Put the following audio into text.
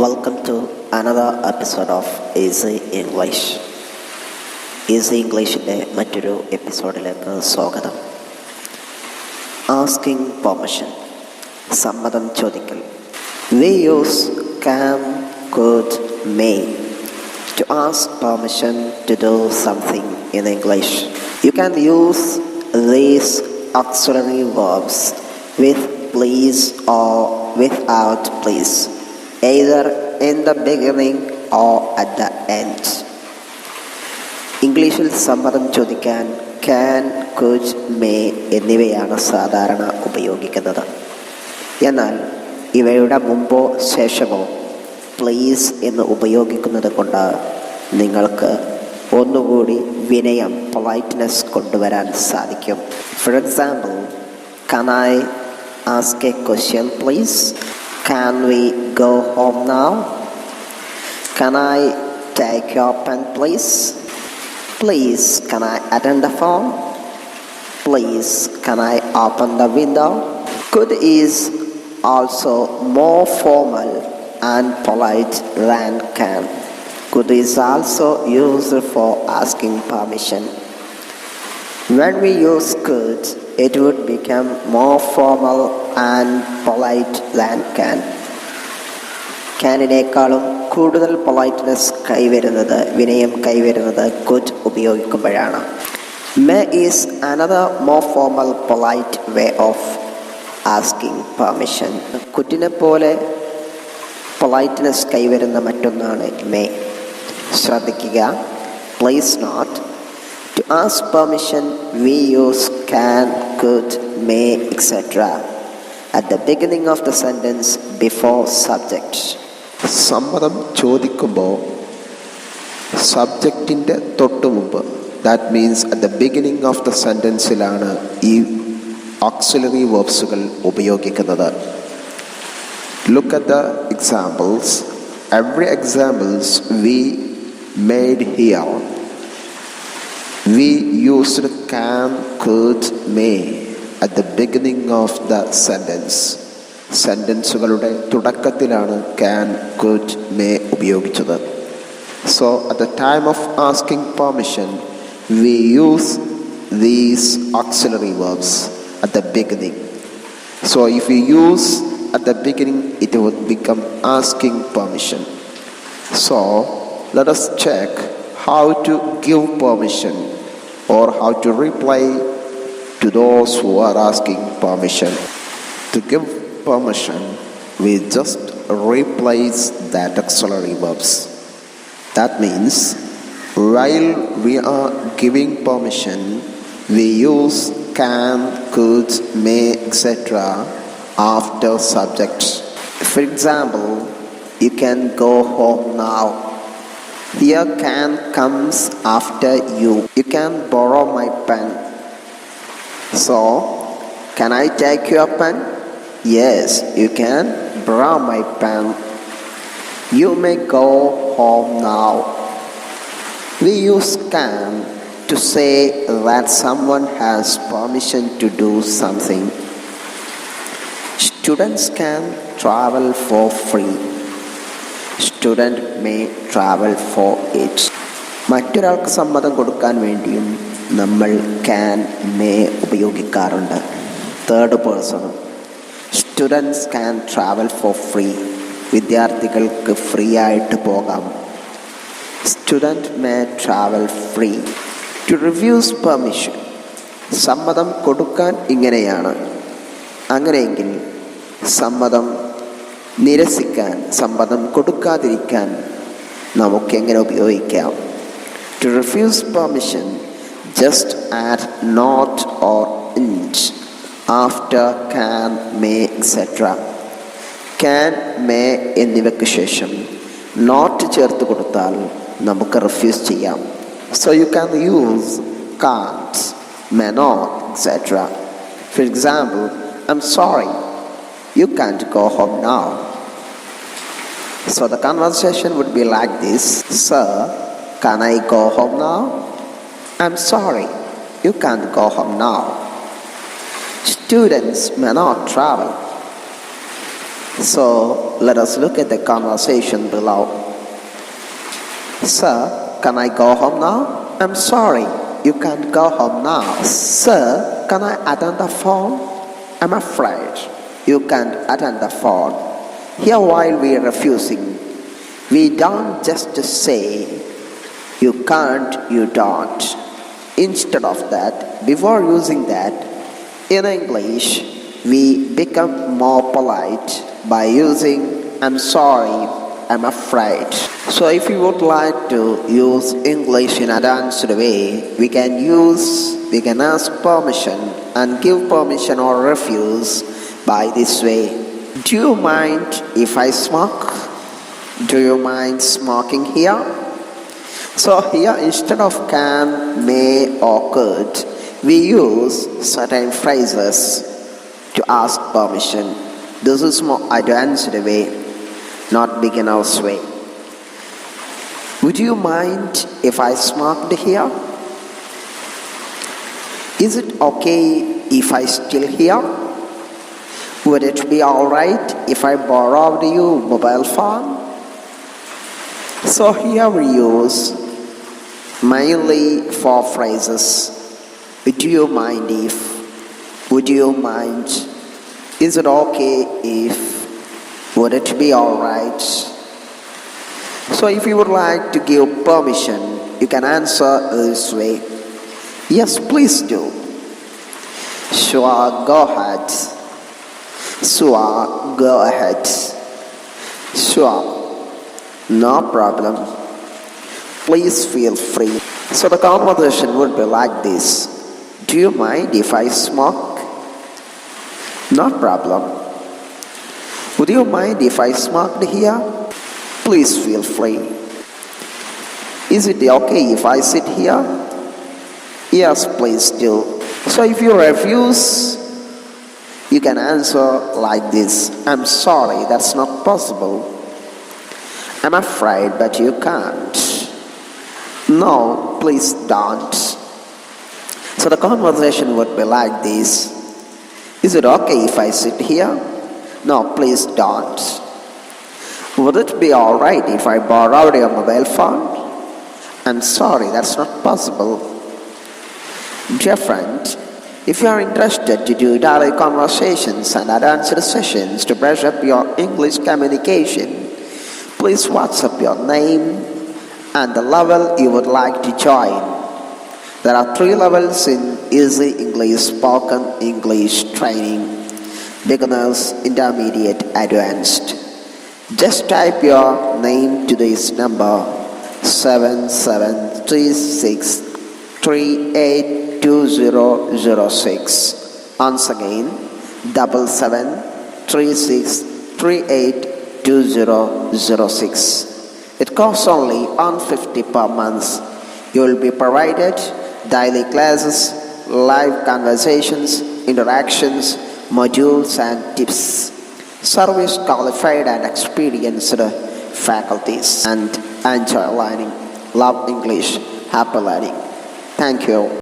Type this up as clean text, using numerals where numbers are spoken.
Welcome to another episode of Easy English. Easy Englishന്റെ മറ്റൊരു എപ്പിസോഡിലേക്ക് സ്വാഗതം. ആസ്കിംഗ് പെർമിഷൻ, സമ്മതം ചോദിക്കൽ. We use can, could, may to ask permission to do something in English. You can use these auxiliary verbs with please or without please, either in the beginning or at the end. ഇംഗ്ലീഷിൽ സമ്മതം ചോദിക്കാൻ can, could, may എന്നിവയാണ് സാധാരണ ഉപയോഗിക്കുന്നത്. എന്നാൽ ഇവയുടെ മുമ്പോ ശേഷമോ പ്ലീസ് എന്ന് ഉപയോഗിക്കുന്നത് കൊണ്ട് നിങ്ങൾക്ക് ഒന്നുകൂടി വിനയം, പൊളൈറ്റ്നെസ് കൊണ്ടുവരാൻ സാധിക്കും. For example, can I ask a question please? Can we go home now? Can I take your pen please? Please, can I attend the phone? Please, can I open the window? Could is also more formal and polite than can. Could is also used for asking permission. When we use could, it would become more formal and polite than can. കാനിനേക്കാളും കൂടുതൽ politeness കൈവരുന്നത്, വിനയം കൈവരുന്നത് could ഉപയോഗിക്കുമ്പോഴാണ്. May is another more formal polite way of asking permission. കുറ്റിനെ പോലെ politeness കൈവരുന്ന മറ്റൊന്നാണ് മേ. ശ്രദ്ധിക്കുക, please note. To ask permission, we use can, could, may, etc. at the beginning of the sentence before subject. സമ്മതം ചോദിക്കുമ്പോൾ സബ്ജക്റ്റിൻ്റെ തൊട്ട് മുമ്പ്, that means at the beginning of the സെൻറ്റൻസിലാണ് ഈ ഓക്സിലറി വേർബ്സുകൾ ഉപയോഗിക്കുന്നത്. Look at the examples. Every examples we made here. We used can, could, may at the beginning of the sentence. സെൻറ്റൻസുകളുടെ തുടക്കത്തിലാണ് can, could, may ഉപയോഗിച്ചത്. So at the time of asking permission, we use these auxiliary verbs at the beginning. So if we use at the beginning, it would become asking permission. So let us check how to give permission or how to reply to those who are asking permission. To give permission, we just replace that auxiliary verbs. That means while we are giving permission, we use can, could, may, etc. after subject. For example, you can go home now. Here can comes after you. You can borrow my pen. So, can I take your pen? Yes, you can borrow my pen. You may go home now. We use can to say that someone has permission to do something. Students can travel for free. Student may travel for it. മറ്റൊരാൾക്ക് സമ്മതം കൊടുക്കാൻ വേണ്ടിയും നമ്മൾ can, may ഉപയോഗിക്കാറുണ്ട്. Third പേഴ്സണും. Students can travel for free. വിദ്യാർത്ഥികൾക്ക് free ആയിട്ട് പോകാം. Student may travel free. To refuse permission, സമ്മതം കൊടുക്കാൻ ഇങ്ങനെയാണ്. അങ്ങനെയെങ്കിൽ സമ്മതം നിരസിക്കാൻ, സമ്മതം കൊടുക്കാതിരിക്കാൻ നമുക്കെങ്ങനെ ഉപയോഗിക്കാം? To refuse permission, just add not or int after can, may, etc. Can, may എന്നിവയ്ക്ക് ശേഷം നോട്ട് ചേർത്ത് കൊടുത്താൽ നമുക്ക് റിഫ്യൂസ് ചെയ്യാം. So you can use can't, may not, etc. For example, I'm sorry, you can't go home now. So the conversation would be like this. Sir, can I go home now? I'm sorry, you can't go home now. Students may not travel. So let us look at the conversation below. Sir, can I go home now? I'm sorry, you can't go home now. Sir, can I attend the phone? I'm afraid you can't attend the phone. Here while we are refusing, we don't just say you can't, you don't. Instead of that, before using that, in English, we become more polite by using I'm sorry, I'm afraid. So if you would like to use English in advanced way, we can ask permission and give permission or refuse by this way. Do you mind if I smoke? Do you mind smoking here? So here instead of can, may or could, we use certain phrases to ask permission. This is more advanced way, not beginner's way. Would you mind if I smoked here? Is it okay if I steal here? Would it be alright if I borrowed your mobile phone? So here we use mainly four phrases. Do you mind if? Would you mind? Is it okay if? Would it be alright? So if you would like to give permission, you can answer this way. Yes, please do. Sure, go ahead. Sure, go ahead. Sure, no problem. Please feel free. So the conversation would be like this. Do you mind if I smoke? No problem. Would you mind if I smoked here? Please feel free. Is it okay if I sit here? Yes, please do. So if you refuse, you can answer like this. I'm sorry, that's not possible. I'm afraid, but you can't. No, please don't. So the conversation would be like this. Is it okay if I sit here? No, please don't. Would it be alright if I borrowed your mobile phone? I'm sorry, that's not possible. Dear friend, if you are interested to do daily conversations and advanced sessions to brush up your English communication, please WhatsApp your name and the level you would like to join. There are 3 levels in Easy English Spoken English Training: Beginners, Intermediate, Advanced. Just type your name to this number 7736382006. Once again, 7736382006. It costs only $150 per month. You will be provided daily classes, live conversations, interactions, modules and tips. Service qualified and experienced faculties, and enjoy learning. Love English. Happy learning. Thank you.